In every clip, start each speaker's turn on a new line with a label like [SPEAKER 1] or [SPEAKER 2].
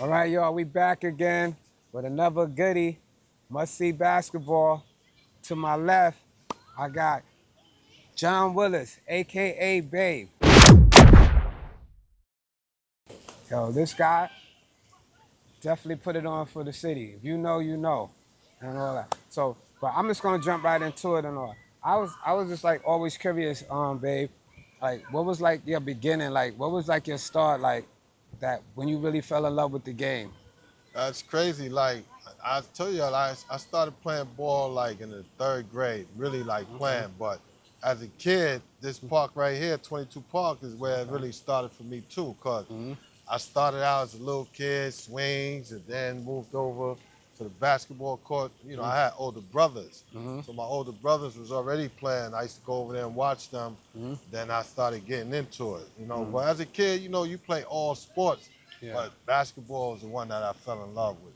[SPEAKER 1] All right, y'all, we back again with another goodie, must-see basketball. To my left, I got John Willis, AKA Babe. Yo, this guy definitely put it on for the city. If you know, you know, and all that. So, but I'm just gonna jump right into it and all. I was just like always curious, Babe. Like, what was like your beginning? Like, what was like your start? Like, that when you really fell in love with the game.
[SPEAKER 2] That's crazy. Like I tell you, I started playing ball like in the 3rd grade, really like
[SPEAKER 1] Okay.
[SPEAKER 2] playing. But as a kid, this park right here, 22 Park, is where it
[SPEAKER 1] Okay.
[SPEAKER 2] really started for me too. Cause
[SPEAKER 1] Mm-hmm.
[SPEAKER 2] I started out as a little kid, swings, and then moved over to the basketball court. You know, I had older brothers.
[SPEAKER 1] Mm-hmm.
[SPEAKER 2] So my older brothers was already playing. I used to go over there and watch them.
[SPEAKER 1] Mm-hmm.
[SPEAKER 2] Then I started getting into it. You know,
[SPEAKER 1] Mm.
[SPEAKER 2] but as a kid, you know, you play all sports.
[SPEAKER 1] Yeah.
[SPEAKER 2] But basketball was the one that I fell in love with,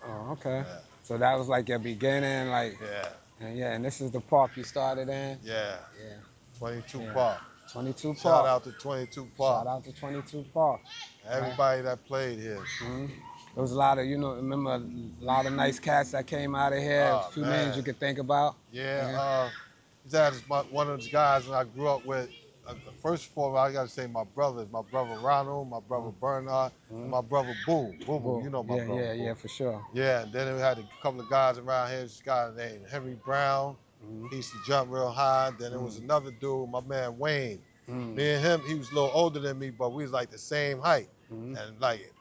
[SPEAKER 1] Oh, okay.
[SPEAKER 2] man.
[SPEAKER 1] So that was like your beginning, like,
[SPEAKER 2] Yeah,
[SPEAKER 1] and yeah, and this is the park you started in.
[SPEAKER 2] yeah,
[SPEAKER 1] Yeah.
[SPEAKER 2] 22
[SPEAKER 1] Yeah.
[SPEAKER 2] Park.
[SPEAKER 1] 22
[SPEAKER 2] Shout
[SPEAKER 1] Park.
[SPEAKER 2] out to 22
[SPEAKER 1] Shout
[SPEAKER 2] Park.
[SPEAKER 1] out to 22 Park. Right.
[SPEAKER 2] Everybody that played here.
[SPEAKER 1] Hmm. There was a lot of, remember a lot of nice cats that came out of here. A
[SPEAKER 2] Oh,
[SPEAKER 1] few names
[SPEAKER 2] man.
[SPEAKER 1] you could think about.
[SPEAKER 2] Yeah, that is one of those guys that I grew up with. First of all, I got to say my brothers. My brother Ronald, my brother Bernard, and my brother Boo. Boo Boo, you know my
[SPEAKER 1] Yeah,
[SPEAKER 2] brother
[SPEAKER 1] yeah,
[SPEAKER 2] Boo.
[SPEAKER 1] yeah, for sure.
[SPEAKER 2] Yeah, and then we had a couple of guys around here. This guy named Henry Brown.
[SPEAKER 1] Mm-hmm.
[SPEAKER 2] He used to jump real high. Then there was another dude, my man Wayne.
[SPEAKER 1] Mm-hmm.
[SPEAKER 2] Me and him, he was a little older than me, but we was like the same height.
[SPEAKER 1] Mm-hmm.
[SPEAKER 2] And like,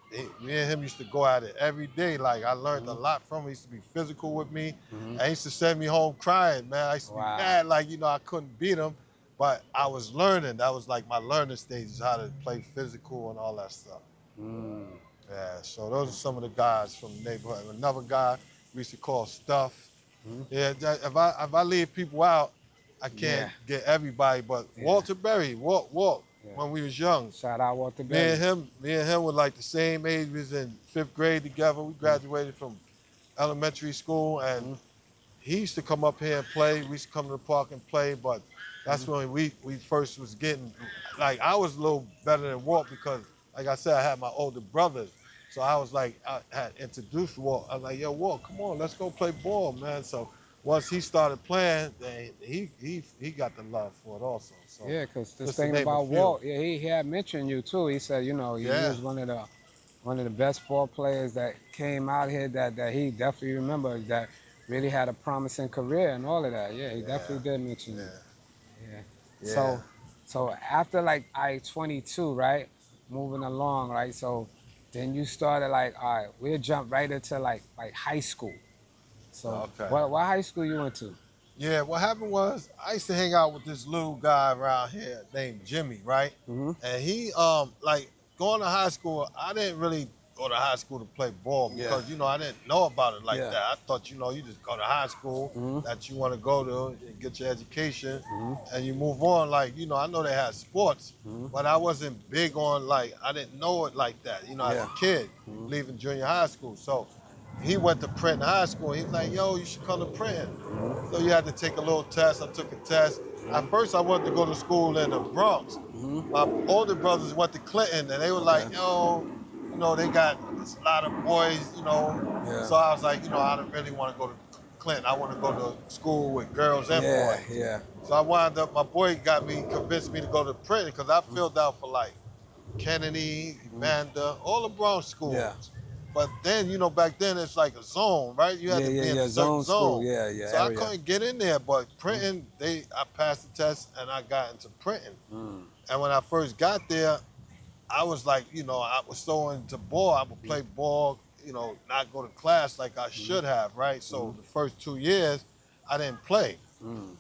[SPEAKER 2] me and him used to go at it every day. Like, I learned a lot from him. He used to be physical with me.
[SPEAKER 1] Mm-hmm.
[SPEAKER 2] And he used to send me home crying, man. I used to be mad, like, I couldn't beat him. But I was learning. That was like my learning stages, how to play physical and all that stuff.
[SPEAKER 1] Mm.
[SPEAKER 2] Yeah, so those are some of the guys from the neighborhood. Another guy we used to call Stuff.
[SPEAKER 1] Mm-hmm.
[SPEAKER 2] Yeah, if I leave people out, I can't get everybody. But Walter Berry, Walt, when we was young.
[SPEAKER 1] Shout out Walter Berry.
[SPEAKER 2] Me and him were like the same age. We was in 5th grade together. We graduated from elementary school, and he used to come up here and play. We used to come to the park and play, but that's when we first was getting, like, I was a little better than Walt because, like I said, I had my older brothers. So I was like, I had introduced Walt. I was like, yo, Walt, come on, let's go play ball, man. So once he started playing, then he got the love for it also. So
[SPEAKER 1] yeah, because this
[SPEAKER 2] just
[SPEAKER 1] thing about Walt, he had mentioned you too. He said, he was one of the best ball players that came out here that he definitely remembers that really had a promising career and all of that. Yeah, he definitely did mention you. Yeah. So after like 22, right? Moving along, right? So then you started like, all right, we'll jump right into like high school. So what high school you went to?
[SPEAKER 2] Yeah, what happened was I used to hang out with this little guy around here named Jimmy, right?
[SPEAKER 1] Mm-hmm.
[SPEAKER 2] And he like going to high school, I didn't really go to high school to play ball because I didn't know about it like that. I thought you just go to high school that you want to go to and get your education and you move on. Like I know they had sports, but I wasn't big on I didn't know it like that. As a kid leaving junior high school, so. He went to Princeton High School. He was like, yo, you should come to Princeton. So you had to take a little test. I took a test. At first, I wanted to go to school in the Bronx. My older brothers went to Clinton, and they were like, yo, they got a lot of boys, So I was like, I don't really want to go to Clinton. I want to go to school with girls and boys.
[SPEAKER 1] Yeah.
[SPEAKER 2] So I wound up, my boy convinced me to go to Princeton because I filled out for Kennedy, Vanda, all the Bronx schools.
[SPEAKER 1] Yeah.
[SPEAKER 2] But then, back then it's like a zone, right? You had to be in a certain zone.
[SPEAKER 1] School. Yeah.
[SPEAKER 2] So I couldn't get in there, but Princeton, I passed the test and I got into Princeton. And when I first got there, I was like, I was so into ball. I would play ball, not go to class like I should have, right? So the first 2 years, I didn't play.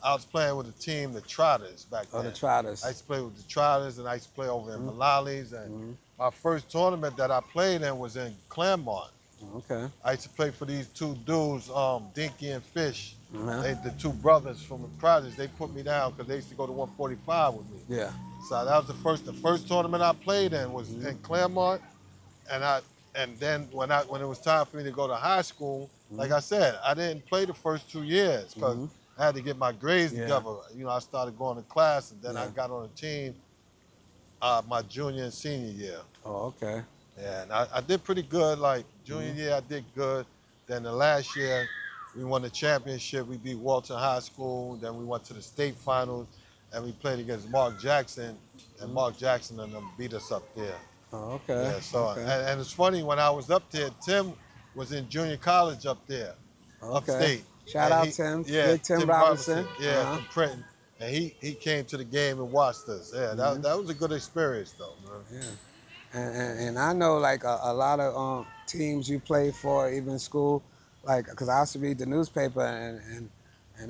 [SPEAKER 2] I was playing with the team, the Trotters, back then.
[SPEAKER 1] Oh, the Trotters.
[SPEAKER 2] I used to play with the Trotters, and I used to play over in Malali's. And my first tournament that I played in was in Claremont.
[SPEAKER 1] Okay.
[SPEAKER 2] I used to play for these two dudes, Dinky and Fish. The two brothers from the projects. They put me down because they used to go to 145 with me.
[SPEAKER 1] Yeah.
[SPEAKER 2] So that was the first tournament I played in was in Claremont, and then when it was time for me to go to high school, like I said, I didn't play the first 2 years because I had to get my grades
[SPEAKER 1] Yeah.
[SPEAKER 2] together. You know, I started going to class, and then I
[SPEAKER 1] Yeah.
[SPEAKER 2] got on the team my junior and senior year.
[SPEAKER 1] Oh, okay.
[SPEAKER 2] Yeah, and I did pretty good. Like junior
[SPEAKER 1] Mm-hmm.
[SPEAKER 2] year, I did good. Then the last year, we won the championship. We beat Walton High School. Then we went to the state finals, and we played against Mark Jackson, and
[SPEAKER 1] Mm-hmm.
[SPEAKER 2] Mark Jackson and them beat us up there.
[SPEAKER 1] Oh, okay.
[SPEAKER 2] Yeah. So
[SPEAKER 1] Okay.
[SPEAKER 2] and it's funny when I was up there, Tim was in junior college up there,
[SPEAKER 1] Okay.
[SPEAKER 2] upstate,
[SPEAKER 1] Shout
[SPEAKER 2] and
[SPEAKER 1] out
[SPEAKER 2] he
[SPEAKER 1] Tim,
[SPEAKER 2] yeah
[SPEAKER 1] Big Tim
[SPEAKER 2] Tim Robinson,
[SPEAKER 1] Robinson.
[SPEAKER 2] yeah, from Princeton, and he came to the game and watched us. Yeah,
[SPEAKER 1] Mm-hmm.
[SPEAKER 2] that was a good experience though, man.
[SPEAKER 1] Yeah. And I know like a lot of teams you played for, even school, like because I used to read the newspaper and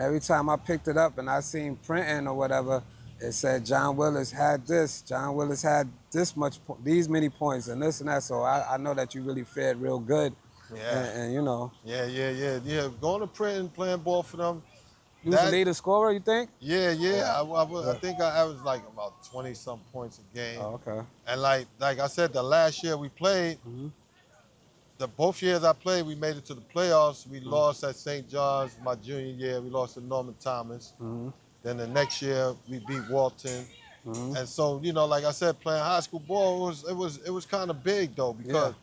[SPEAKER 1] every time I picked it up and I seen printing or whatever, it said John Willis had this, John Willis had this much, these many points and this and that. So I know that you really fared real good,
[SPEAKER 2] Yeah.
[SPEAKER 1] and you know.
[SPEAKER 2] Yeah. Going to Princeton, playing ball for them.
[SPEAKER 1] You was the
[SPEAKER 2] That
[SPEAKER 1] leader scorer, you think?
[SPEAKER 2] yeah. I
[SPEAKER 1] Yeah.
[SPEAKER 2] think I averaged like about 20 some points a game.
[SPEAKER 1] Oh, okay.
[SPEAKER 2] And like I said, the last year we played,
[SPEAKER 1] Mm-hmm.
[SPEAKER 2] the both years I played, we made it to the playoffs. We lost at St. John's my junior year. We lost to Norman Thomas.
[SPEAKER 1] Mm-hmm.
[SPEAKER 2] Then the next year we beat Walton.
[SPEAKER 1] Mm-hmm.
[SPEAKER 2] And so, like I said, playing high school ball it was kind of big though, because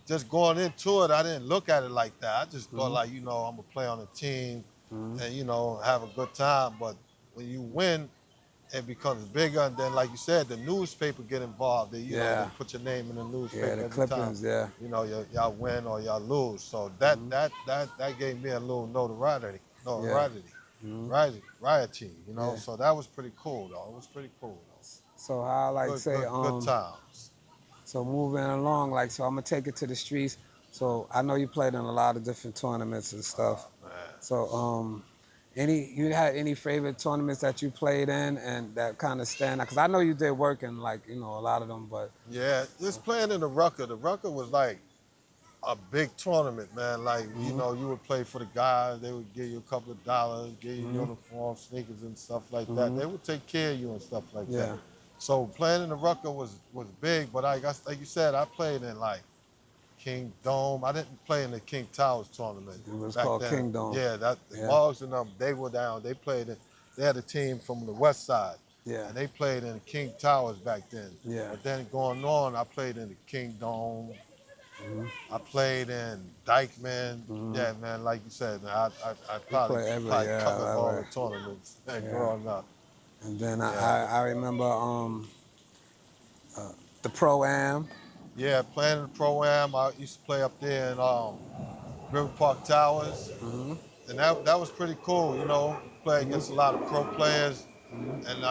[SPEAKER 2] just going into it, I didn't look at it like that. I just thought like, I'm gonna play on a team
[SPEAKER 1] Mm-hmm.
[SPEAKER 2] and have a good time. But when you win, it becomes bigger, and then like you said, the newspaper get involved. They put your name in the newspaper
[SPEAKER 1] Yeah, the
[SPEAKER 2] every time.
[SPEAKER 1] clippings, yeah.
[SPEAKER 2] Y'all win or y'all lose. So that gave me a little notoriety.
[SPEAKER 1] Mm-hmm.
[SPEAKER 2] Rioting,
[SPEAKER 1] Yeah.
[SPEAKER 2] So that was pretty cool though. It was pretty cool though.
[SPEAKER 1] So how like
[SPEAKER 2] Good,
[SPEAKER 1] say
[SPEAKER 2] good times.
[SPEAKER 1] So moving along, like, so I'm gonna take it to the streets. So I know you played in a lot of different tournaments and stuff.
[SPEAKER 2] Man.
[SPEAKER 1] So you had any favorite tournaments that you played in and that kind of stand out? Cause I know you did work in like a lot of them, but
[SPEAKER 2] Yeah, just playing in the Rucker. The Rucker was like a big tournament, man. Like, you would play for the guys. They would give you a couple of dollars, give you uniform, sneakers and stuff like that. They would take care of you and stuff like that.
[SPEAKER 1] yeah,
[SPEAKER 2] So playing in the Rucker was big, but like you said, I played in like King Dome. I didn't play in the King Towers tournament.
[SPEAKER 1] it was
[SPEAKER 2] back
[SPEAKER 1] called
[SPEAKER 2] then.
[SPEAKER 1] King Dome.
[SPEAKER 2] Yeah, the
[SPEAKER 1] Yeah.
[SPEAKER 2] Moggs and them, they were down. They played in, they had a team from the west side.
[SPEAKER 1] Yeah.
[SPEAKER 2] And they played in King Towers back then.
[SPEAKER 1] Yeah.
[SPEAKER 2] But then going on, I played in the King Dome. I played in Dykeman. Yeah, man, like you said, man, I probably covered all the tournaments growing up.
[SPEAKER 1] And then I remember the Pro-Am.
[SPEAKER 2] Yeah, playing in the Pro-Am. I used to play up there in River Park Towers. And that was pretty cool, play against a lot of pro players. And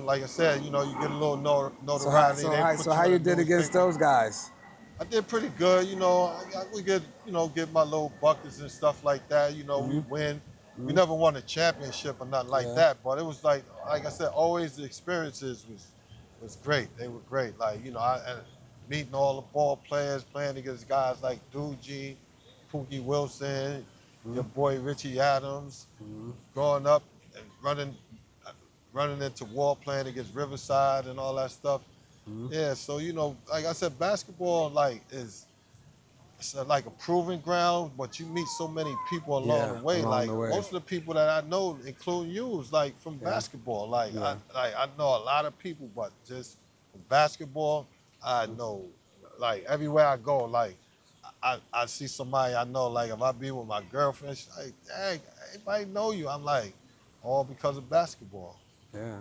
[SPEAKER 2] like I said, you get a little notoriety.
[SPEAKER 1] So how you did against those guys?
[SPEAKER 2] I did pretty good, we get my little buckets and stuff like that. We win. We never won a championship or nothing like that, but it was like I said, always the experiences was great. They were great. Like, and meeting all the ball players, playing against guys like Doogie, Pookie Wilson, your boy Richie Adams, growing up and running into war, playing against Riverside and all that stuff. Yeah, so like I said, basketball it's like a proving ground, but you meet so many people along the way. Most of the people that I know, including you, is like from basketball. I know a lot of people, but just from basketball, I know like everywhere I go, like I see somebody I know, like if I be with my girlfriend, she's like, dang, everybody know you. I'm like, all because of basketball.
[SPEAKER 1] Yeah.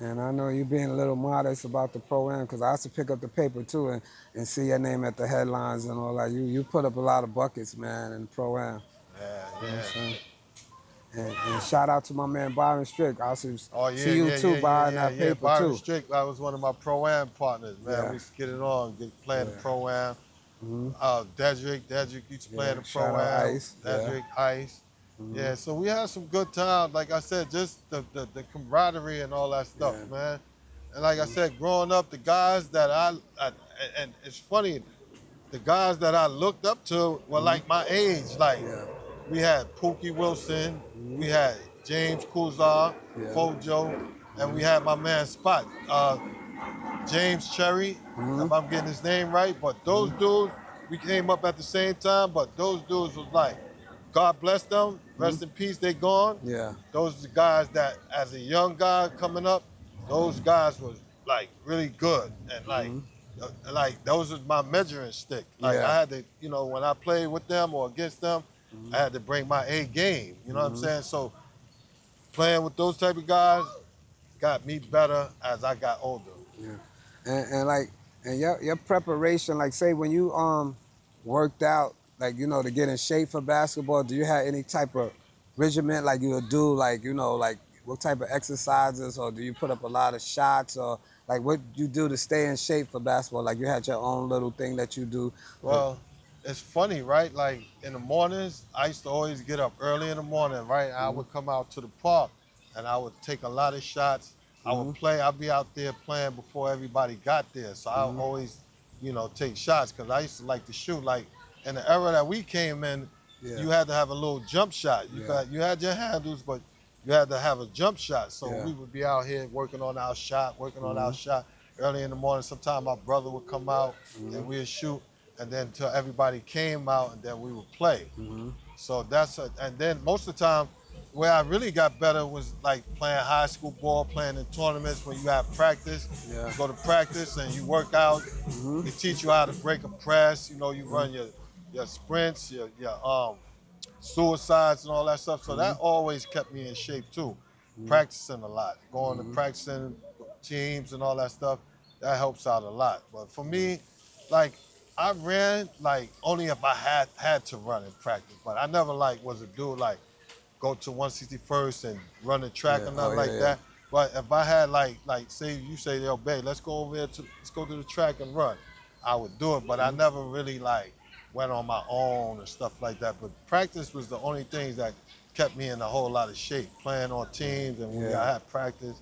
[SPEAKER 1] And I know you being a little modest about the Pro-Am because I used to pick up the paper too and see your name at the headlines and all that. You put up a lot of buckets, man, in the Pro-Am.
[SPEAKER 2] Yeah.
[SPEAKER 1] And shout out to my man Byron Strick. I also see you
[SPEAKER 2] too,
[SPEAKER 1] buying that paper
[SPEAKER 2] Byron
[SPEAKER 1] too.
[SPEAKER 2] Strick, that was one of my Pro-Am partners, man.
[SPEAKER 1] Yeah.
[SPEAKER 2] We used to get it on, playing the Pro-Am. Dedrick used to play in the
[SPEAKER 1] shout out
[SPEAKER 2] Pro-Am.
[SPEAKER 1] Ice.
[SPEAKER 2] Dedrick, Ice. Yeah, so we had some good times. Like I said, just the camaraderie and all that stuff, man. And like I said, growing up, the guys that and it's funny, the guys that I looked up to were like my age. Like we had Pookie Wilson, we had James Kuzar, Fojo, and we had my man Spot, James Cherry, if I'm getting his name right. But those dudes, we came up at the same time, but those dudes was like God bless them. Rest in peace. They gone.
[SPEAKER 1] Yeah.
[SPEAKER 2] Those are the guys that, as a young guy coming up, those guys was like really good and like those was my measuring stick. Like
[SPEAKER 1] Yeah.
[SPEAKER 2] I had to, when I played with them or against them, I had to bring my A game. You know what I'm saying? So playing with those type of guys got me better as I got older.
[SPEAKER 1] Yeah. And like your preparation, like say when you worked out, like to get in shape for basketball, do you have any type of regimen like you would do, like like what type of exercises, or do you put up a lot of shots, or like what you do to stay in shape for basketball? Like you had your own little thing that you do.
[SPEAKER 2] Well, it's funny, right? Like in the mornings, I used to always get up early in the morning, right? I would come out to the park and I would take a lot of shots. I would play, I'd be out there playing before everybody got there. So I would always, take shots because I used to like to shoot. Like in the era that we came in,
[SPEAKER 1] Yeah.
[SPEAKER 2] you had to have a little jump shot. You had your handles, but you had to have a jump shot. So
[SPEAKER 1] Yeah.
[SPEAKER 2] we would be out here working on our shot early in the morning. Sometimes my brother would come out and we'd shoot, and then till everybody came out, and then we would play. So and then most of the time, where I really got better was like playing high school ball, playing in tournaments when you have practice.
[SPEAKER 1] Yeah.
[SPEAKER 2] You go to practice and you work out. They teach you how to break a press. You run your sprints, your suicides and all that stuff. So that always kept me in shape too. Practicing a lot, going to practicing teams and all that stuff, that helps out a lot. But for me, like I ran like only if I had to run in practice. But I never like was a dude like go to 161st and run the track or nothing that. But if I had like say you say, yo, babe, let's go over there let's go to the track and run, I would do it. But I never really like went on my own and stuff like that. But practice was the only thing that kept me in a whole lot of shape, playing on teams. And when I had practice,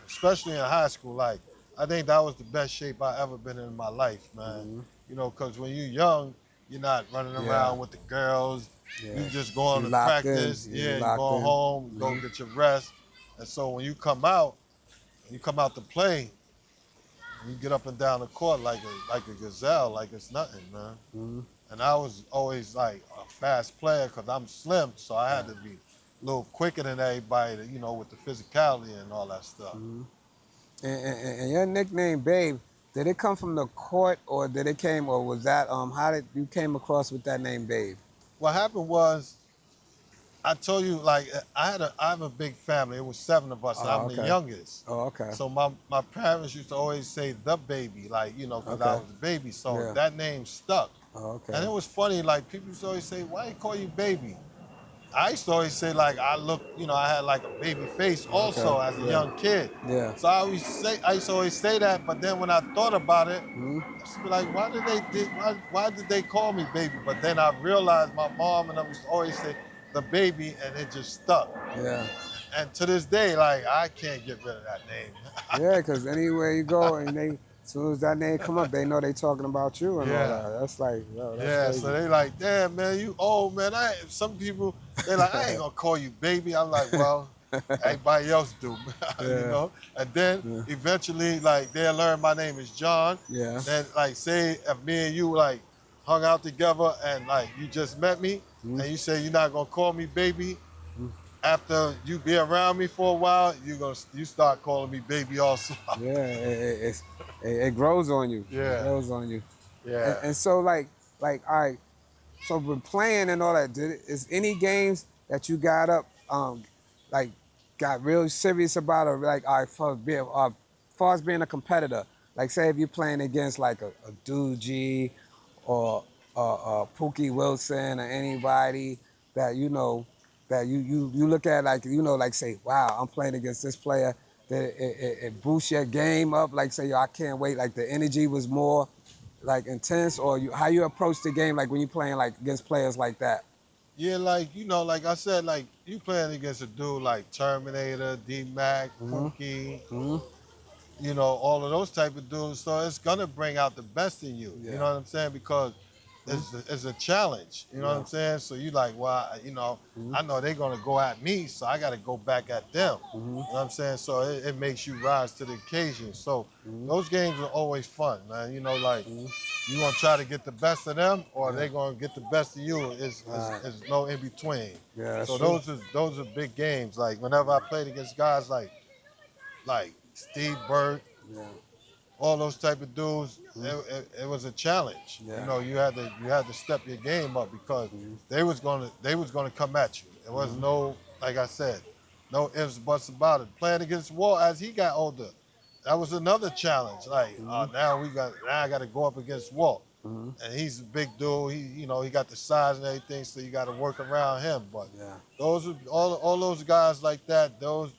[SPEAKER 2] especially in high school, like I think that was the best shape I ever been in my life, man. Because when you're young, you're not running around with the girls. You just going to practice. You go home, go get your rest. And so when you come out to play, you get up and down the court like a gazelle, like it's nothing, man. And I was always like a fast player because I'm slim, so I had to be a little quicker than everybody, with the physicality and all that stuff.
[SPEAKER 1] And your nickname, Babe, did it come from the court, or was that how did you came across with that name, Babe?
[SPEAKER 2] What happened was, I told you, like I have a big family. It was 7 of us, and I'm the youngest.
[SPEAKER 1] Oh, okay.
[SPEAKER 2] So my parents used to always say the baby, like because I was a baby. So that name stuck.
[SPEAKER 1] Oh, okay.
[SPEAKER 2] And it was funny, like people used to always say, "Why you call you baby?" I used to always say like I had like a baby face also as a young kid.
[SPEAKER 1] Yeah.
[SPEAKER 2] So I used to always say that, but then when I thought about it, I used to be like, why did they call me baby? But then I realized my mom and I used to always say the baby, and it just stuck.
[SPEAKER 1] Yeah.
[SPEAKER 2] And to this day, like I can't get rid of that name.
[SPEAKER 1] Yeah, because anywhere you go, and as soon as that name come up, they know they talking about you and all that. That's like, yo, that's crazy.
[SPEAKER 2] So they like, damn, man, you old, man. Some people, they like, I ain't gonna call you baby. I'm like, well, everybody else do, And then eventually, like, they'll learn my name is John.
[SPEAKER 1] Yeah.
[SPEAKER 2] Then, like, say if me and you like hung out together and like you just met me, and you say you're not gonna call me baby. After you be around me for a while, you start calling me baby also.
[SPEAKER 1] Yeah, it grows on you.
[SPEAKER 2] Yeah.
[SPEAKER 1] It grows on you.
[SPEAKER 2] Yeah.
[SPEAKER 1] And so all right, so with playing and all that, is any games that you got up, got real serious about, or like, all right, far as being a competitor, like say if you're playing against like a Doogie or Pookie Wilson or anybody that that you look at like say, wow, I'm playing against this player, that it boosts your game up, like say, yo, I can't wait, like the energy was more like intense, or how you approach the game, like when you're playing like against players like that?
[SPEAKER 2] Yeah, like, like I said, like you playing against a dude like Terminator, D-Mac, Pookie, all of those type of dudes, so it's gonna bring out the best in you.
[SPEAKER 1] Yeah.
[SPEAKER 2] You know what I'm saying? Because is a challenge. You know what I'm saying? So you like, well, you know, I know they're gonna go at me, so I got to go back at them. You know what I'm saying? So it makes you rise to the occasion. So those games are always fun, man. You know, like you gonna try to get the best of them, or they gonna get the best of you. It's no in between.
[SPEAKER 1] Yeah, that's
[SPEAKER 2] So
[SPEAKER 1] true.
[SPEAKER 2] those are big games. Like whenever I played against guys like Steve Burke,
[SPEAKER 1] Yeah.
[SPEAKER 2] all those type of dudes, it was a challenge.
[SPEAKER 1] Yeah.
[SPEAKER 2] You know, you had to step your game up because they was gonna come at you. There was no, like I said, no ifs buts about it. Playing against Walt as he got older, that was another challenge. Like now I got to go up against Walt, and he's a big dude. He got the size and everything, so you got to work around him. But those all those guys like that, those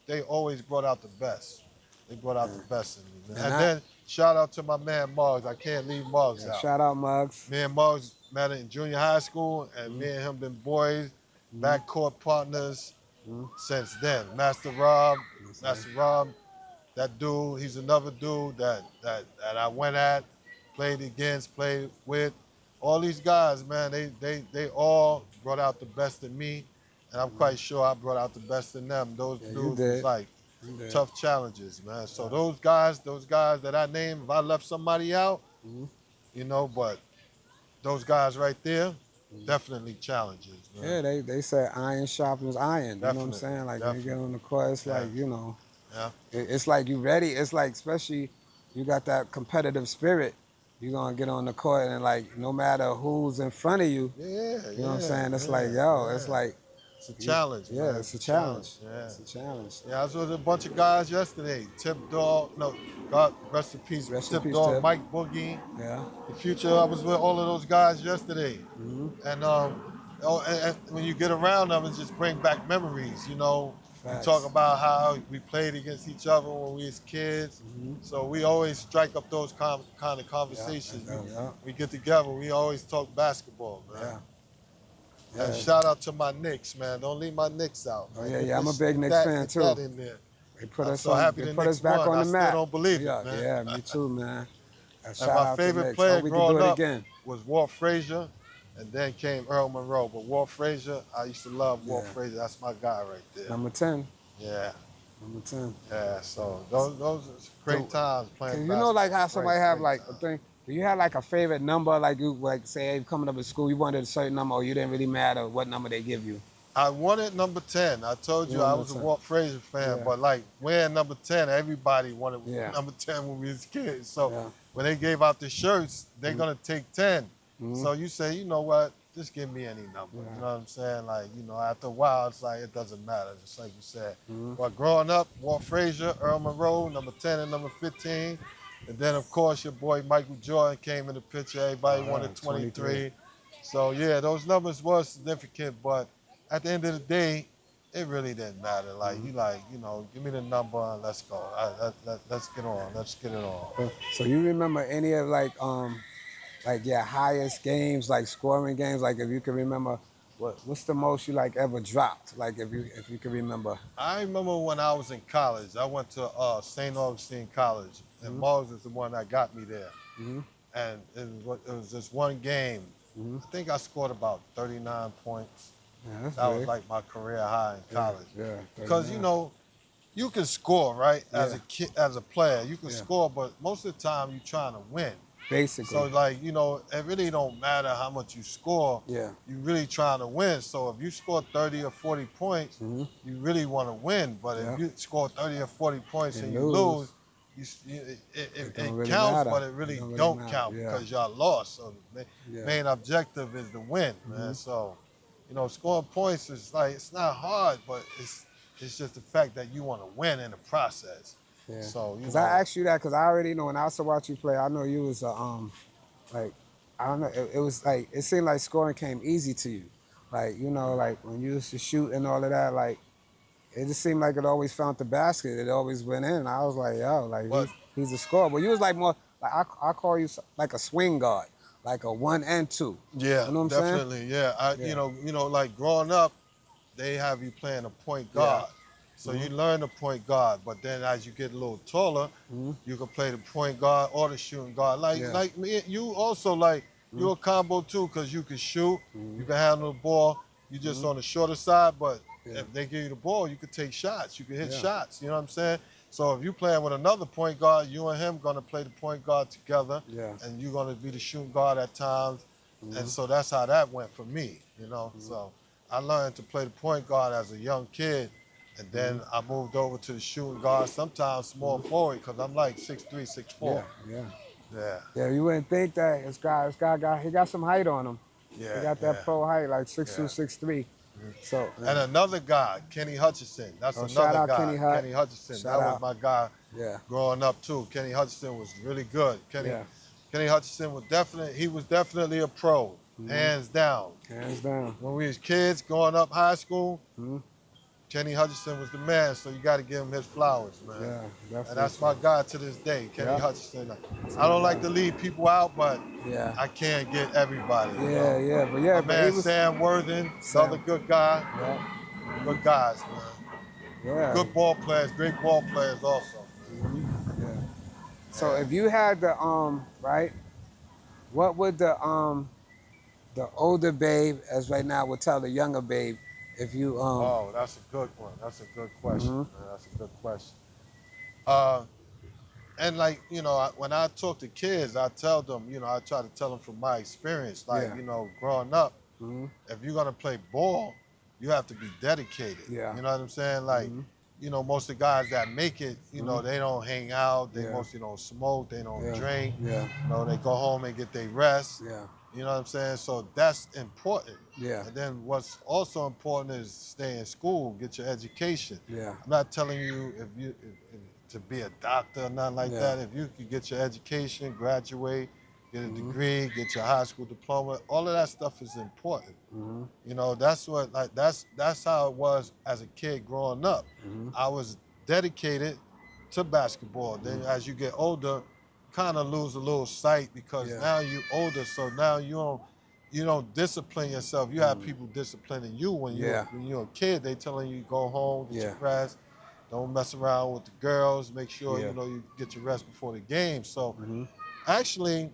[SPEAKER 2] they always brought out the best. They brought out the best in me, man. And then shout out to my man Muggs. I can't leave Muggs out.
[SPEAKER 1] Shout out Muggs.
[SPEAKER 2] Me and Muggs met in junior high school, and me and him been boys, backcourt partners since then. Master Rob, that dude, he's another dude that I went at, played against, played with. All these guys, man, they all brought out the best in me, and I'm quite sure I brought out the best in them. Those dudes was like tough challenges, man. So those guys that I named, if I left somebody out, you know, but those guys right there, definitely challenges, man.
[SPEAKER 1] Yeah, they say iron sharpens iron.
[SPEAKER 2] Definitely,
[SPEAKER 1] You know what I'm saying? Like when you get on the court, it's like, you know,
[SPEAKER 2] yeah.
[SPEAKER 1] it's like you ready. It's like, especially you got that competitive spirit. You're going to get on the court and like, no matter who's in front of you, you know what I'm saying? It's like, yo, it's like,
[SPEAKER 2] it's a challenge, man.
[SPEAKER 1] Yeah, it's a challenge.
[SPEAKER 2] Yeah.
[SPEAKER 1] It's a challenge.
[SPEAKER 2] Yeah, I was with a bunch of guys yesterday. Tip Dog, no, God rest in peace. Tip Dog, Tip. Mike Boogie.
[SPEAKER 1] Yeah.
[SPEAKER 2] The Future, I was with all of those guys yesterday. And when you get around them, it just bring back memories, you know. Facts. We talk about how we played against each other when we was kids. So we always strike up those kind of conversations. We get together, we always talk basketball, man. And shout out to my Knicks, man. Don't leave my Knicks out, man.
[SPEAKER 1] Oh, yeah, I'm a big Knicks fan, too.
[SPEAKER 2] That in there.
[SPEAKER 1] They put us
[SPEAKER 2] so happy
[SPEAKER 1] they
[SPEAKER 2] the
[SPEAKER 1] put us
[SPEAKER 2] Knicks
[SPEAKER 1] back
[SPEAKER 2] won.
[SPEAKER 1] on the map.
[SPEAKER 2] I still don't believe it, man.
[SPEAKER 1] Yeah, me too, man.
[SPEAKER 2] And my favorite player growing up was Walt Frazier, and then came Earl Monroe. But Walt Frazier, I used to love Walt Frazier. That's my guy right there.
[SPEAKER 1] Number 10.
[SPEAKER 2] Yeah.
[SPEAKER 1] Number 10.
[SPEAKER 2] Yeah, so those are great times playing basketball.
[SPEAKER 1] You know, like how somebody have like a thing, do you have like a favorite number, like you like say hey, coming up at school, you wanted a certain number, or you didn't really matter what number they give you?
[SPEAKER 2] I wanted number 10. I told you I was a Walt Frazier fan, but like wearing number 10, everybody wanted number 10 when we was kids. So when they gave out the shirts, they're gonna take 10. So you say, you know what, just give me any number. You know what I'm saying? Like, you know, after a while, it's like it doesn't matter, just like you said. But growing up, Walt Frazier, Earl Monroe, number 10 and number 15. And then, of course, your boy Michael Jordan came in the picture. Everybody wanted 23. So, yeah, those numbers were significant. But at the end of the day, it really didn't matter. Like, you know, give me the number and let's go. Let's get on. Let's get it on.
[SPEAKER 1] So you remember any of, like your highest games, like scoring games? Like, if you can remember, what's the most you, like, ever dropped? Like, if you can remember.
[SPEAKER 2] I remember when I was in college. I went to St. Augustine College. And Muggs is the one that got me there. And it was this one game. I think I scored about 39 points.
[SPEAKER 1] Yeah,
[SPEAKER 2] that was like my career high in college.
[SPEAKER 1] Yeah,
[SPEAKER 2] because you know, you can score, right? As a kid, as a player, you can score, but most of the time you're trying to win.
[SPEAKER 1] Basically.
[SPEAKER 2] So like, you know, it really don't matter how much you score.
[SPEAKER 1] Yeah.
[SPEAKER 2] You really trying to win. So if you score 30 or 40 points, you really want to win. But if you score 30 or 40 points and you lose, it really counts, but it really don't count because y'all lost. So the main objective is to win, man. So, you know, scoring points is like, it's not hard, but it's just the fact that you want to win in the process.
[SPEAKER 1] Yeah.
[SPEAKER 2] So,
[SPEAKER 1] because I asked you that because I already know when I used to watch you play, I know you was like, I don't know, it was like, it seemed like scoring came easy to you. Like, you know, like when you used to shoot and all of that, like, it just seemed like it always found the basket. It always went in. I was like, yo, like he's a scorer. But you was like more, like I call you like a swing guard, like a 1 and 2.
[SPEAKER 2] Yeah,
[SPEAKER 1] you know what I'm
[SPEAKER 2] definitely.
[SPEAKER 1] saying?
[SPEAKER 2] Yeah, you know, like growing up, they have you playing a point guard. So you learn the point guard, but then as you get a little taller, you can play the point guard or the shooting guard. Like me, you also like you're a combo too, because you can shoot, you can handle the ball. You just on the shorter side, but if they give you the ball, you can take shots. You can hit shots. You know what I'm saying? So if you playing with another point guard, you and him gonna play the point guard together, and you're gonna be the shooting guard at times. And so that's how that went for me. You know, so I learned to play the point guard as a young kid, and then I moved over to the shooting guard, sometimes small forward, because I'm like 6'3", 6'4".
[SPEAKER 1] Yeah, you wouldn't think that this guy he got some height on him. He got that pro height, like 6'2", 6'3". So
[SPEAKER 2] and another guy, Kenny Hutchinson. That's another
[SPEAKER 1] shout out
[SPEAKER 2] guy,
[SPEAKER 1] Kenny
[SPEAKER 2] Hutchinson.
[SPEAKER 1] Shout
[SPEAKER 2] that was
[SPEAKER 1] out.
[SPEAKER 2] my guy
[SPEAKER 1] Yeah.
[SPEAKER 2] growing up too. Kenny Hutchinson was really good. Kenny Hutchinson was definitely a pro, hands down.
[SPEAKER 1] Hands down.
[SPEAKER 2] When we was kids growing up high school, Kenny Hutchinson was the man, so you got to give him his flowers, man.
[SPEAKER 1] Yeah, definitely.
[SPEAKER 2] And that's my guy to this day, Kenny Hutchinson. I don't like to leave people out, but I can't get everybody.
[SPEAKER 1] But
[SPEAKER 2] my man Sam Worthing, another good guy. Good guys, man. Good ball players, great ball players also.
[SPEAKER 1] So if you had the right, what would the older babe, as right now, would tell the younger babe if you
[SPEAKER 2] Oh, that's a good one. That's a good question. Man. That's a good question. And like, you know, when I talk to kids, I tell them, you know, I try to tell them from my experience, like, you know, growing up, if you're gonna play ball, you have to be dedicated. You know what I'm saying? Like, you know, most of the guys that make it, you know, they don't hang out, they mostly don't smoke, they don't drink. You know, they go home and get their rest. You know what I'm saying? So that's important. And then what's also important is stay in school, get your education. I'm not telling you if to be a doctor or nothing like that. If you could get your education, graduate, get a degree, get your high school diploma, all of that stuff is important. You know, that's what that's how it was as a kid growing up. I was dedicated to basketball. Then as you get older, kind of lose a little sight because now you're older, so now you don't discipline yourself. You have people disciplining you when you're a kid. They telling you go home, get your rest, don't mess around with the girls, make sure you know you get your rest before the game. So actually,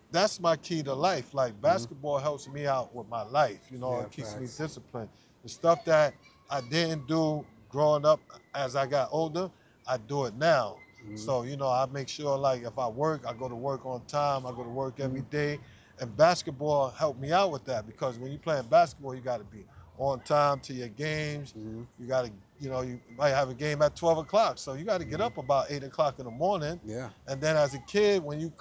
[SPEAKER 2] that's my key to life. Like basketball helps me out with my life. You know, it keeps me disciplined. The stuff that I didn't do growing up as I got older, I do it now. So, you know, I make sure, like, if I work, I go to work on time. I go to work every day. And basketball helped me out with that because when you're playing basketball, you got to be on time to your games. You got to, you know, you might have a game at 12 o'clock. So you got to get up about 8 o'clock in the morning. And then as a kid, when you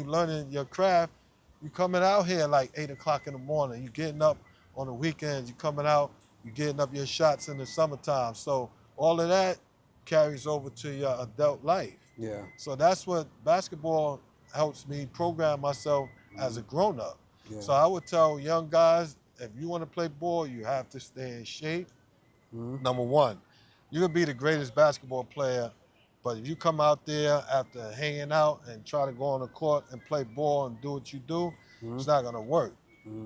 [SPEAKER 2] learning your craft, you coming out here like 8 o'clock in the morning. You getting up on the weekends. You coming out, you getting up your shots in the summertime. So all of that carries over to your adult life. So that's what basketball helps me program myself as a grown-up. So I would tell young guys, if you want to play ball, you have to stay in shape. Number one, you can be the greatest basketball player, but if you come out there after hanging out and try to go on the court and play ball and do what you do, it's not going to work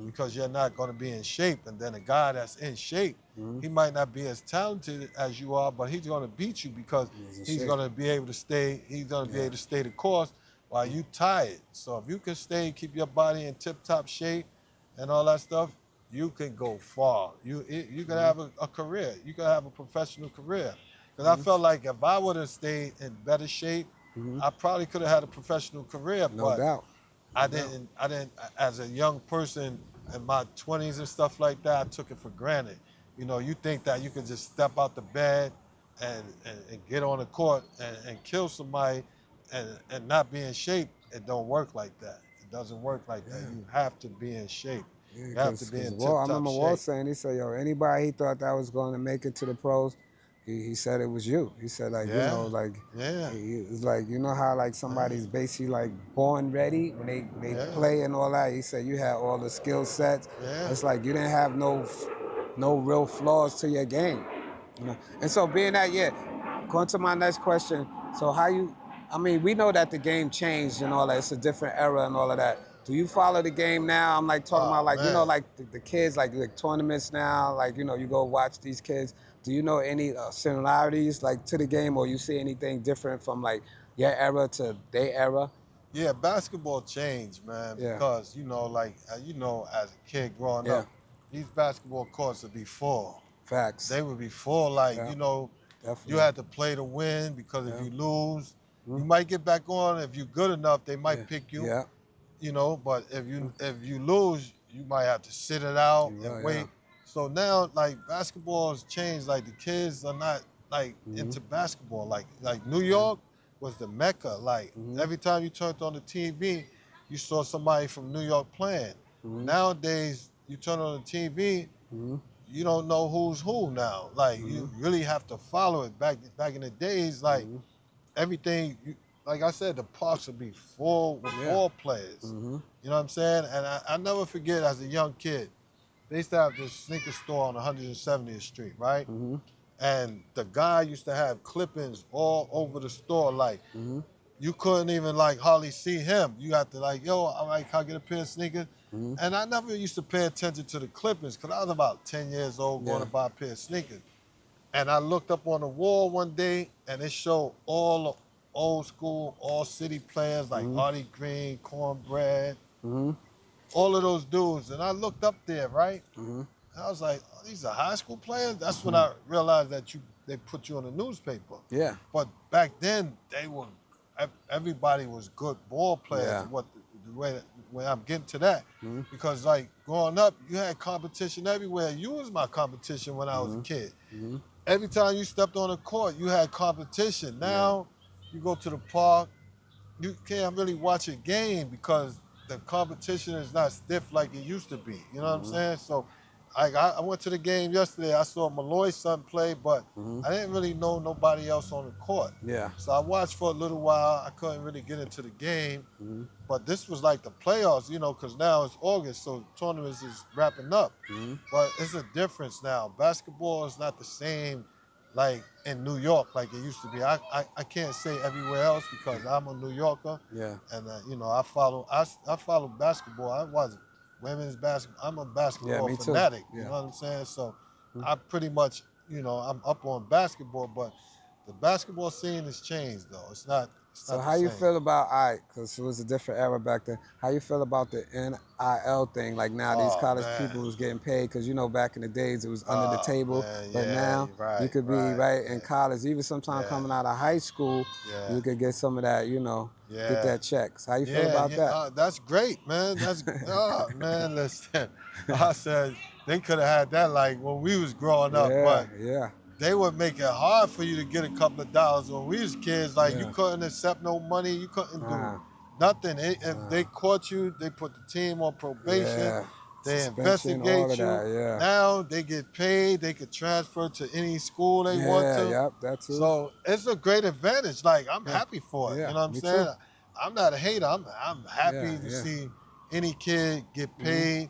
[SPEAKER 2] because you're not going to be in shape. And then a guy that's in shape, he might not be as talented as you are, but he's going to beat you because he's going to be able to stay. He's going to be able to stay the course while you tired. So if you can stay, keep your body in tip-top shape and all that stuff, you can go far. You can have a career. You can have a professional career. Because I felt like if I would have stayed in better shape, I probably could have had a professional career.
[SPEAKER 1] No doubt.
[SPEAKER 2] I didn't, as a young person in my 20s and stuff like that, I took it for granted. You know, you think that you can just step out the bed and get on the court and kill somebody and not be in shape. It don't work like that. It doesn't work like that. You have to be in shape. You have to be in tip-top
[SPEAKER 1] I remember
[SPEAKER 2] shape.
[SPEAKER 1] Walt saying, he said, yo, anybody he thought that was going to make it to the pros, he said it was you. He said, like, you know, like, it's like, you know how, like, somebody's basically, like, born ready when they play and all that? He said you had all the skill sets. It's like you didn't have no real flaws to your game. You know? And so being that, going to my next question, so I mean, we know that the game changed and all that. It's a different era and all of that. Do you follow the game now? I'm like talking about like, you know, like the kids, like tournaments now, like, you know, you go watch these kids. Do you know any similarities like to the game or you see anything different from like your era to their era?
[SPEAKER 2] Yeah, basketball changed, man,
[SPEAKER 1] Yeah.
[SPEAKER 2] because like as a kid growing
[SPEAKER 1] Yeah.
[SPEAKER 2] up, these basketball courts would be full.
[SPEAKER 1] Facts.
[SPEAKER 2] They would be full, like
[SPEAKER 1] Yeah.
[SPEAKER 2] you
[SPEAKER 1] Definitely.
[SPEAKER 2] had to play to win because if
[SPEAKER 1] Yeah.
[SPEAKER 2] you lose,
[SPEAKER 1] Mm-hmm.
[SPEAKER 2] you might get back on. If you're good enough, they
[SPEAKER 1] Yeah.
[SPEAKER 2] might pick you.
[SPEAKER 1] Yeah.
[SPEAKER 2] But if
[SPEAKER 1] Mm-hmm.
[SPEAKER 2] you lose, you might have to sit it out
[SPEAKER 1] You
[SPEAKER 2] and
[SPEAKER 1] will, yeah.
[SPEAKER 2] wait. So now, like basketball has changed. Like the kids are not like
[SPEAKER 1] Mm-hmm.
[SPEAKER 2] into basketball. Like New
[SPEAKER 1] Yeah.
[SPEAKER 2] York was the mecca. Like
[SPEAKER 1] Mm-hmm.
[SPEAKER 2] every time you turned on the TV, you saw somebody from New York playing.
[SPEAKER 1] Mm-hmm.
[SPEAKER 2] Nowadays, you turn on the TV,
[SPEAKER 1] Mm-hmm.
[SPEAKER 2] you don't know who's who now. Like
[SPEAKER 1] Mm-hmm.
[SPEAKER 2] you really have to follow it. Back in the days, like
[SPEAKER 1] Mm-hmm.
[SPEAKER 2] everything, like I said, the parks would be full with
[SPEAKER 1] Yeah.
[SPEAKER 2] ball players.
[SPEAKER 1] Mm-hmm.
[SPEAKER 2] You know what I'm saying? And I never forget as a young kid, they used to have this sneaker store on 170th Street, right?
[SPEAKER 1] Mm-hmm.
[SPEAKER 2] And the guy used to have clippings all over the store. Like
[SPEAKER 1] Mm-hmm.
[SPEAKER 2] you couldn't even like hardly see him. You had to like, yo, all right, can I get a pair of sneakers?
[SPEAKER 1] Mm-hmm.
[SPEAKER 2] And I never used to pay attention to the clippings because I was about 10 years old going
[SPEAKER 1] Yeah.
[SPEAKER 2] to buy a pair of sneakers. And I looked up on the wall one day and it showed all the old school, all city players like
[SPEAKER 1] Mm-hmm.
[SPEAKER 2] Artie Green, Cornbread,
[SPEAKER 1] Mm-hmm.
[SPEAKER 2] all of those dudes. And I looked up there, right?
[SPEAKER 1] Mm-hmm.
[SPEAKER 2] And I was like, oh, these are high school players? That's when
[SPEAKER 1] Mm-hmm.
[SPEAKER 2] I realized that they put you on the newspaper.
[SPEAKER 1] Yeah.
[SPEAKER 2] But back then, everybody was good ball players.
[SPEAKER 1] Yeah.
[SPEAKER 2] The way that, when I'm getting to that,
[SPEAKER 1] Mm-hmm.
[SPEAKER 2] because like growing up, you had competition everywhere. You was my competition when I was a
[SPEAKER 1] Mm-hmm.
[SPEAKER 2] kid.
[SPEAKER 1] Mm-hmm.
[SPEAKER 2] Every time you stepped on a court, you had competition. Now, you go to the park, you can't really watch a game because the competition is not stiff like it used to be. You know what I'm
[SPEAKER 1] Mm-hmm.
[SPEAKER 2] saying? So, I went to the game yesterday. I saw Malloy's son play, but
[SPEAKER 1] Mm-hmm.
[SPEAKER 2] I didn't really know nobody else on the court.
[SPEAKER 1] Yeah.
[SPEAKER 2] So I watched for a little while. I couldn't really get into the game.
[SPEAKER 1] Mm-hmm.
[SPEAKER 2] But this was like the playoffs, because now it's August, so tournaments is wrapping up.
[SPEAKER 1] Mm-hmm.
[SPEAKER 2] But it's a difference now. Basketball is not the same like in New York like it used to be. I can't say everywhere else because I'm a New Yorker.
[SPEAKER 1] Yeah.
[SPEAKER 2] And I follow basketball. I was women's basketball. I'm a basketball
[SPEAKER 1] me too.
[SPEAKER 2] fanatic.
[SPEAKER 1] Yeah.
[SPEAKER 2] You know what I'm saying? So I pretty much, I'm up on basketball, but the basketball scene has changed though. It's not
[SPEAKER 1] So
[SPEAKER 2] the
[SPEAKER 1] how you
[SPEAKER 2] same.
[SPEAKER 1] feel about because it was a different era back then. How you feel about the NIL thing? Like now these
[SPEAKER 2] Oh,
[SPEAKER 1] college
[SPEAKER 2] man.
[SPEAKER 1] people was getting paid because back in the days it was under the table,
[SPEAKER 2] man,
[SPEAKER 1] but
[SPEAKER 2] yeah,
[SPEAKER 1] now
[SPEAKER 2] right,
[SPEAKER 1] you could be
[SPEAKER 2] right,
[SPEAKER 1] in
[SPEAKER 2] yeah.
[SPEAKER 1] college. Even sometimes
[SPEAKER 2] Yeah.
[SPEAKER 1] coming out of high school,
[SPEAKER 2] Yeah.
[SPEAKER 1] you could get some of that. Get that check. So how you feel about that?
[SPEAKER 2] That's great, man. That's man. Listen, I said they could have had that like when we was growing up, but
[SPEAKER 1] Yeah.
[SPEAKER 2] they would make it hard for you to get a couple of dollars when we was kids. Like you
[SPEAKER 1] Yeah.
[SPEAKER 2] couldn't accept no money. You couldn't
[SPEAKER 1] Nah.
[SPEAKER 2] do nothing. If they caught you, they put the team on probation.
[SPEAKER 1] Yeah.
[SPEAKER 2] They
[SPEAKER 1] Suspension, all
[SPEAKER 2] investigate
[SPEAKER 1] of
[SPEAKER 2] you.
[SPEAKER 1] that, yeah.
[SPEAKER 2] Now they get paid. They could transfer to any school they want to.
[SPEAKER 1] Yep, that too.
[SPEAKER 2] So it's a great advantage. Like I'm happy for it.
[SPEAKER 1] Yeah,
[SPEAKER 2] You know what I'm
[SPEAKER 1] me
[SPEAKER 2] saying?
[SPEAKER 1] too.
[SPEAKER 2] I'm not a hater. I'm happy to
[SPEAKER 1] Yeah.
[SPEAKER 2] see any kid get paid.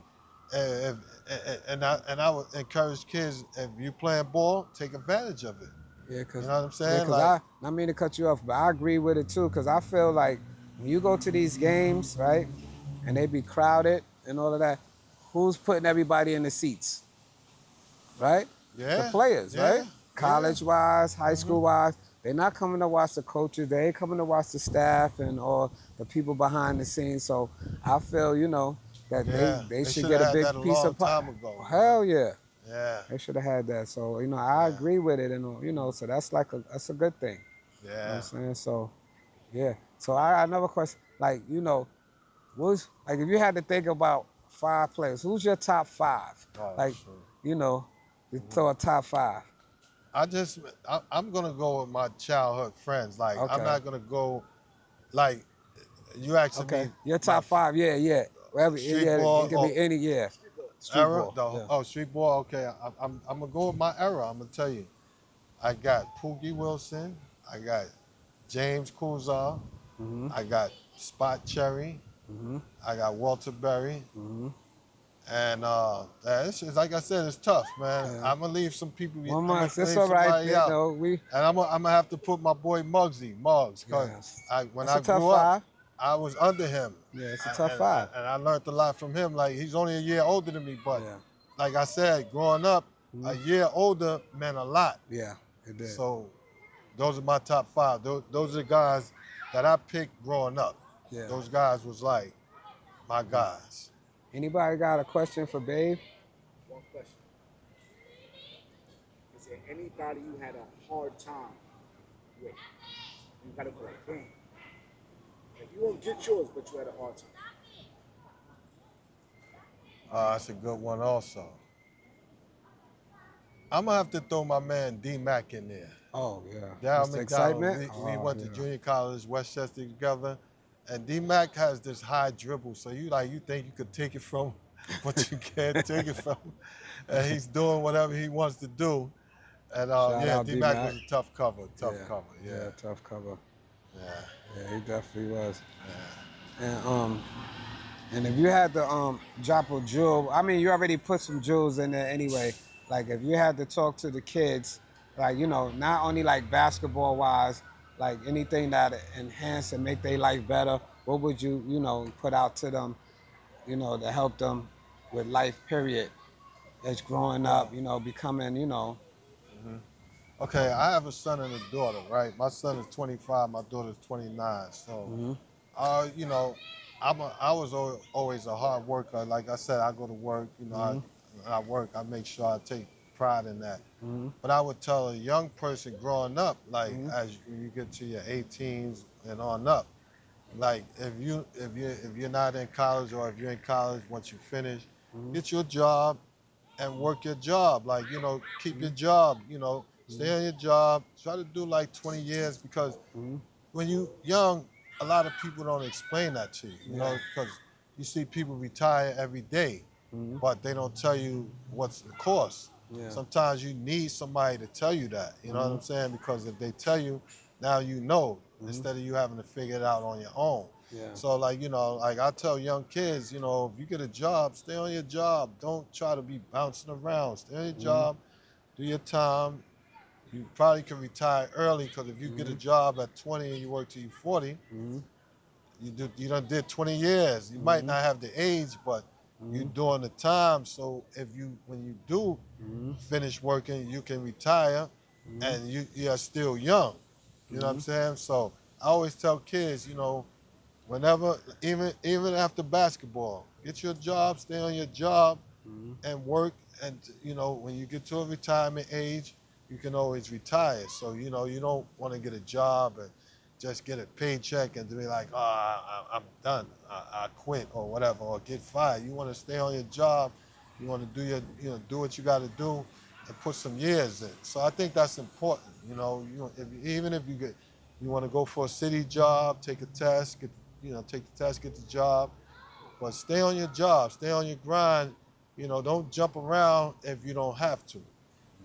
[SPEAKER 2] And I would encourage kids, if you playing ball, take advantage of it.
[SPEAKER 1] Yeah, cause
[SPEAKER 2] You know what I'm saying?
[SPEAKER 1] because I not mean to cut you off, but I agree with it too. Cause I feel like when you go to these games, right, and they be crowded and all of that, who's putting everybody in the seats, right?
[SPEAKER 2] Yeah,
[SPEAKER 1] The players,
[SPEAKER 2] yeah,
[SPEAKER 1] right? College wise, high school wise, they're not coming to watch the coaches. They ain't coming to watch the staff and all the people behind the scenes. So I feel, that
[SPEAKER 2] Yeah,
[SPEAKER 1] they should
[SPEAKER 2] shoulda
[SPEAKER 1] get a
[SPEAKER 2] had
[SPEAKER 1] big
[SPEAKER 2] that a
[SPEAKER 1] piece
[SPEAKER 2] long
[SPEAKER 1] of pie.
[SPEAKER 2] time ago.
[SPEAKER 1] Hell yeah.
[SPEAKER 2] Yeah,
[SPEAKER 1] They should have had that. So, I agree with it. And, so that's that's a good thing. You know what
[SPEAKER 2] yeah.
[SPEAKER 1] I'm saying? So, yeah. So I got another question. Like, who's, like, if you had to think about 5 players, who's your top 5?
[SPEAKER 2] Oh,
[SPEAKER 1] Like,
[SPEAKER 2] sure.
[SPEAKER 1] you throw a top 5.
[SPEAKER 2] I'm gonna go with my childhood friends. Like
[SPEAKER 1] Okay.
[SPEAKER 2] I'm not gonna go like you asking
[SPEAKER 1] Okay.
[SPEAKER 2] me.
[SPEAKER 1] Your top 5, yeah. Whatever,
[SPEAKER 2] Street
[SPEAKER 1] yeah,
[SPEAKER 2] ball
[SPEAKER 1] it could be any, yeah. Street
[SPEAKER 2] era.
[SPEAKER 1] ball.
[SPEAKER 2] Oh, street ball. Okay, I'm gonna go with my era. I'm gonna tell you. I got Pookie Wilson. I got James Kuzar.
[SPEAKER 1] Mm-hmm.
[SPEAKER 2] I got Spot Cherry.
[SPEAKER 1] Mm-hmm.
[SPEAKER 2] I got Walter Berry.
[SPEAKER 1] Mm-hmm.
[SPEAKER 2] And it's just, like I said, it's tough, man.
[SPEAKER 1] Yeah.
[SPEAKER 2] I'm gonna leave some people.
[SPEAKER 1] One
[SPEAKER 2] I'm
[SPEAKER 1] month,
[SPEAKER 2] gonna
[SPEAKER 1] it's
[SPEAKER 2] leave
[SPEAKER 1] all right.
[SPEAKER 2] somebody out.
[SPEAKER 1] We.
[SPEAKER 2] And I'm gonna have to put my boy Muggs, because
[SPEAKER 1] Yes.
[SPEAKER 2] when
[SPEAKER 1] That's
[SPEAKER 2] I
[SPEAKER 1] a tough
[SPEAKER 2] grew up,
[SPEAKER 1] 5.
[SPEAKER 2] I was under him.
[SPEAKER 1] Yeah, it's a tough
[SPEAKER 2] and,
[SPEAKER 1] 5.
[SPEAKER 2] and I learned a lot from him. Like he's only a year older than me, but
[SPEAKER 1] Yeah.
[SPEAKER 2] like I said, growing up, a year older meant a lot.
[SPEAKER 1] Yeah, it did.
[SPEAKER 2] So those are my top 5. Those are the guys that I picked growing up.
[SPEAKER 1] Yeah.
[SPEAKER 2] Those guys was like my guys.
[SPEAKER 1] Anybody got a question for Babe?
[SPEAKER 3] One question. Is there anybody you had a hard time with? You gotta be like, damn. Like you won't get yours, but you had a hard time.
[SPEAKER 2] That's a good one also. I'm gonna have to throw my man D Mac in there.
[SPEAKER 1] Oh yeah.
[SPEAKER 2] Darryl
[SPEAKER 1] Mr.
[SPEAKER 2] McDonald.
[SPEAKER 1] Excitement?
[SPEAKER 2] We
[SPEAKER 1] Oh
[SPEAKER 2] went to
[SPEAKER 1] yeah.
[SPEAKER 2] junior college, Westchester together, and D Mac has this high dribble. So you think you could take it from, but you can't take it from. And he's doing whatever he wants to do. And
[SPEAKER 1] Shout
[SPEAKER 2] yeah,
[SPEAKER 1] out
[SPEAKER 2] D
[SPEAKER 1] D
[SPEAKER 2] Mac
[SPEAKER 1] Mac.
[SPEAKER 2] was a tough cover. Tough
[SPEAKER 1] Yeah.
[SPEAKER 2] cover.
[SPEAKER 1] Yeah,
[SPEAKER 2] Yeah.
[SPEAKER 1] tough cover.
[SPEAKER 2] Yeah.
[SPEAKER 1] Yeah, he definitely was.
[SPEAKER 2] Yeah.
[SPEAKER 1] And if you had to drop a jewel, I mean, you already put some jewels in there anyway. Like if you had to talk to the kids, like not only like basketball wise, like anything that enhance and make their life better, what would you put out to them, to help them with life period, as growing up,
[SPEAKER 2] Well,
[SPEAKER 1] becoming.
[SPEAKER 2] mhm. Okay, I have a son and a daughter, right? My son is 25, my daughter is 29. So,
[SPEAKER 1] Hmm.
[SPEAKER 2] you know, I was always a hard worker. Like I said, I go to work,
[SPEAKER 1] Hmm.
[SPEAKER 2] when I work, I make sure I take pride in that.
[SPEAKER 1] Hmm.
[SPEAKER 2] But I would tell a young person growing up, like
[SPEAKER 1] Hmm.
[SPEAKER 2] as you get to your 18s and on up, like if you're not in college or if you're in college, once you finish,
[SPEAKER 1] Hmm.
[SPEAKER 2] get your job and work your job. Like, keep your job,
[SPEAKER 1] Hmm.
[SPEAKER 2] stay on your job. Try to do like 20 years because
[SPEAKER 1] Hmm.
[SPEAKER 2] when you young, a lot of people don't explain that to you,
[SPEAKER 1] Yeah.
[SPEAKER 2] because you see people retire every day,
[SPEAKER 1] Hmm.
[SPEAKER 2] but they don't tell you what's the cost.
[SPEAKER 1] Yeah.
[SPEAKER 2] Sometimes you need somebody to tell you that, you know what
[SPEAKER 1] Hmm.
[SPEAKER 2] I'm saying? Because if they tell you, now you know,
[SPEAKER 1] Hmm.
[SPEAKER 2] instead of you having to figure it out on your own.
[SPEAKER 1] Yeah.
[SPEAKER 2] So like, like I tell young kids, if you get a job, stay on your job. Don't try to be bouncing around. Stay on your
[SPEAKER 1] Hmm.
[SPEAKER 2] job, do your time. You probably can retire early because if you get a
[SPEAKER 1] Hmm.
[SPEAKER 2] job at 20 and you work till you're 40,
[SPEAKER 1] Hmm.
[SPEAKER 2] you done did 20 years. You might
[SPEAKER 1] Hmm.
[SPEAKER 2] not have the age, but you're
[SPEAKER 1] Hmm.
[SPEAKER 2] doing the time. So when you do
[SPEAKER 1] Hmm.
[SPEAKER 2] finish working, you can retire
[SPEAKER 1] Hmm.
[SPEAKER 2] and you are still young. You know what I'm
[SPEAKER 1] Hmm.
[SPEAKER 2] saying? So I always tell kids, whenever, even after basketball, get your job, stay on your job,
[SPEAKER 1] Hmm.
[SPEAKER 2] and work. And when you get to a retirement age, you can always retire. So you don't want to get a job and just get a paycheck and be like, oh, I'm done, I quit or whatever, or get fired. You want to stay on your job. You want to do do what you got to do and put some years in. So I think that's important. Even if you want to go for a city job, take a test, take the test, get the job, but stay on your job, stay on your grind. Don't jump around if you don't have to.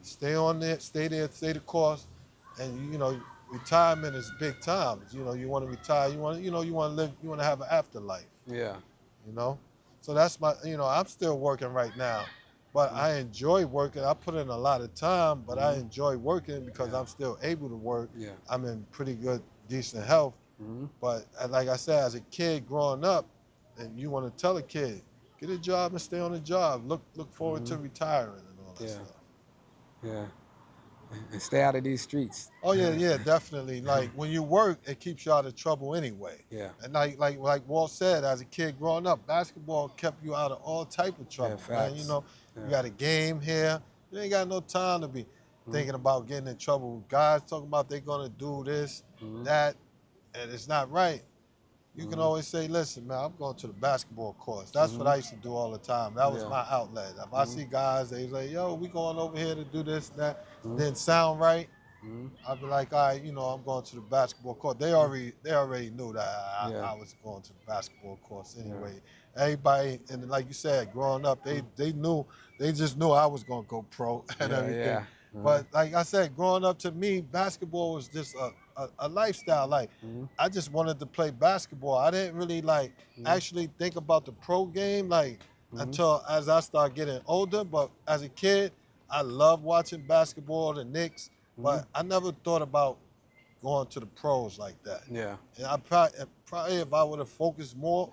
[SPEAKER 2] Stay on there, stay the course, and retirement is big time. You want to retire, you want to live, you want to have an afterlife.
[SPEAKER 1] Yeah.
[SPEAKER 2] You know, so that's I'm still working right now, but
[SPEAKER 1] Hmm.
[SPEAKER 2] I enjoy working. I put in a lot of time, but I
[SPEAKER 1] Hmm.
[SPEAKER 2] enjoy working because
[SPEAKER 1] Yeah.
[SPEAKER 2] I'm still able to work.
[SPEAKER 1] Yeah.
[SPEAKER 2] I'm in pretty good, decent health.
[SPEAKER 1] Hmm.
[SPEAKER 2] But like I said, as a kid growing up, and you want to tell a kid, get a job and stay on the job. Look forward
[SPEAKER 1] Hmm.
[SPEAKER 2] to retiring and all that
[SPEAKER 1] Yeah.
[SPEAKER 2] stuff.
[SPEAKER 1] Yeah. And stay out of these streets.
[SPEAKER 2] Oh yeah, yeah, definitely. Like when you work, it keeps you out of trouble anyway.
[SPEAKER 1] Yeah.
[SPEAKER 2] And like Walt said, as a kid growing up, basketball kept you out of all type of
[SPEAKER 1] Yeah.
[SPEAKER 2] trouble, man.
[SPEAKER 1] Facts.
[SPEAKER 2] You
[SPEAKER 1] Yeah.
[SPEAKER 2] got a game here. You ain't got no time to be
[SPEAKER 1] Hmm.
[SPEAKER 2] thinking about getting in trouble with guys talking about they gonna do this,
[SPEAKER 1] Hmm.
[SPEAKER 2] that, and it's not right. You can
[SPEAKER 1] Hmm.
[SPEAKER 2] always say, listen, man, I'm going to the basketball course. That's what
[SPEAKER 1] Hmm.
[SPEAKER 2] I used to do all the time. That was
[SPEAKER 1] Yeah.
[SPEAKER 2] my outlet. If I
[SPEAKER 1] Hmm.
[SPEAKER 2] see guys, they say, yo, we going over here to do this and that,
[SPEAKER 1] Hmm.
[SPEAKER 2] didn't sound right,
[SPEAKER 1] Hmm.
[SPEAKER 2] I'd be like, all right, I'm going to the basketball court. They already knew that
[SPEAKER 1] Yeah.
[SPEAKER 2] I was going to the basketball course
[SPEAKER 1] Yeah.
[SPEAKER 2] anyway. Everybody, and like you said, growing up, they just knew I was going to go pro and
[SPEAKER 1] Yeah.
[SPEAKER 2] everything.
[SPEAKER 1] Yeah. Uh-huh.
[SPEAKER 2] But like I said, growing up, to me, basketball was just a lifestyle. Like
[SPEAKER 1] Hmm.
[SPEAKER 2] I just wanted to play basketball. I didn't really like
[SPEAKER 1] Hmm.
[SPEAKER 2] actually think about the pro game like
[SPEAKER 1] Hmm.
[SPEAKER 2] until as I started getting older. But as a kid, I loved watching basketball, the Knicks,
[SPEAKER 1] Hmm.
[SPEAKER 2] but I never thought about going to the pros like that.
[SPEAKER 1] Yeah.
[SPEAKER 2] And I probably if I would have focused more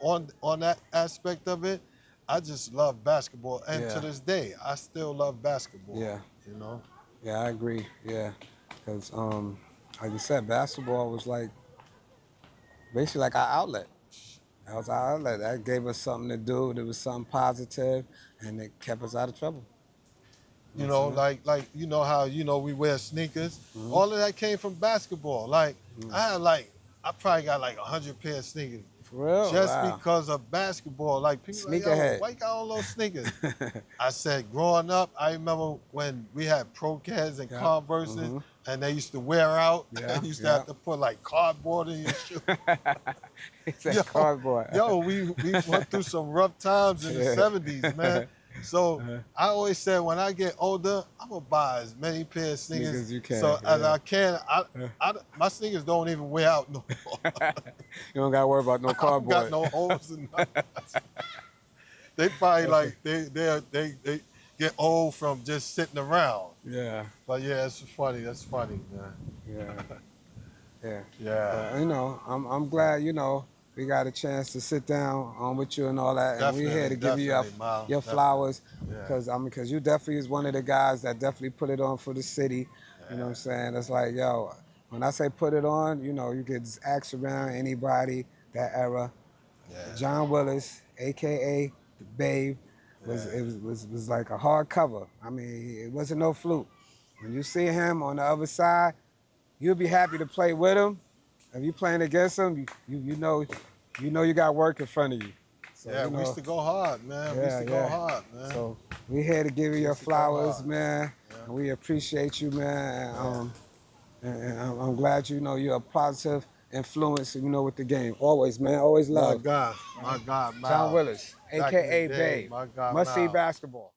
[SPEAKER 2] on that aspect of it, I just love basketball. And to
[SPEAKER 1] Yeah.
[SPEAKER 2] this day, I still love basketball.
[SPEAKER 1] Yeah.
[SPEAKER 2] You know?
[SPEAKER 1] Yeah. I agree. Yeah. Because like you said, basketball was like basically like our outlet. That was our outlet. That gave us something to do. There was something positive, and it kept us out of trouble.
[SPEAKER 2] You
[SPEAKER 1] You
[SPEAKER 2] know,
[SPEAKER 1] know what I'm
[SPEAKER 2] like you know how we wear sneakers.
[SPEAKER 1] saying?
[SPEAKER 2] All of that came from basketball. Like
[SPEAKER 1] Mm-hmm.
[SPEAKER 2] I probably got like 100 pair of sneakers
[SPEAKER 1] For real?
[SPEAKER 2] just
[SPEAKER 1] Wow.
[SPEAKER 2] because of basketball. Like people like, yo,
[SPEAKER 1] Sneakerhead.
[SPEAKER 2] why you got all those sneakers? I said, growing up, I remember when we had Pro-Cats and
[SPEAKER 1] Yeah.
[SPEAKER 2] Converses,
[SPEAKER 1] Mhm.
[SPEAKER 2] and they used to wear out.
[SPEAKER 1] Yeah,
[SPEAKER 2] And you used to
[SPEAKER 1] yeah.
[SPEAKER 2] have to put like cardboard in your shoe.
[SPEAKER 1] He said
[SPEAKER 2] Yo,
[SPEAKER 1] cardboard.
[SPEAKER 2] Yo, we went through some rough times in the
[SPEAKER 1] Yeah.
[SPEAKER 2] 70s, man. So
[SPEAKER 1] Uh-huh.
[SPEAKER 2] I always said when I get older, I'm gonna buy as many pair of sneakers
[SPEAKER 1] Sneakers you can,
[SPEAKER 2] so as
[SPEAKER 1] yeah.
[SPEAKER 2] I can. My sneakers don't even wear out no more.
[SPEAKER 1] You don't gotta worry about no
[SPEAKER 2] I don't
[SPEAKER 1] cardboard.
[SPEAKER 2] got no holes in nothing. They probably like they get old from just sitting around.
[SPEAKER 1] Yeah,
[SPEAKER 2] But yeah, it's funny. That's funny, man.
[SPEAKER 1] yeah, yeah.
[SPEAKER 2] Yeah.
[SPEAKER 1] You know, I'm glad, you know, we got a chance to sit down with you and all that, and we're here to give you
[SPEAKER 2] Definitely, Miles,
[SPEAKER 1] your
[SPEAKER 2] definitely.
[SPEAKER 1] flowers,
[SPEAKER 2] Yeah.
[SPEAKER 1] because because you definitely is one of the guys that definitely put it on for the city. You know what I'm saying? It's like, yo, when I say put it on, you know, you could just ask around anybody that era.
[SPEAKER 2] Yeah.
[SPEAKER 1] John Willis, aka the Babe, was like a hardcover. I mean, it wasn't no fluke. When you see him on the other side, you'll be happy to play with him. If you playing against him, you know you got work in front of you. So,
[SPEAKER 2] Yeah,
[SPEAKER 1] you
[SPEAKER 2] we
[SPEAKER 1] know,
[SPEAKER 2] used to go hard, man. We used to go hard, man.
[SPEAKER 1] So we here to give you your
[SPEAKER 2] used to go
[SPEAKER 1] flowers,
[SPEAKER 2] hard.
[SPEAKER 1] man.
[SPEAKER 2] Yeah.
[SPEAKER 1] And we appreciate you, man. And I'm glad you know you're a positive influence, you know, with the game. Always, man. Always
[SPEAKER 2] My
[SPEAKER 1] love.
[SPEAKER 2] God, Miles.
[SPEAKER 1] John Willis,
[SPEAKER 2] Back in the
[SPEAKER 1] aka
[SPEAKER 2] day,
[SPEAKER 1] Babe.
[SPEAKER 2] my God,
[SPEAKER 1] Must see
[SPEAKER 2] Miles.
[SPEAKER 1] basketball.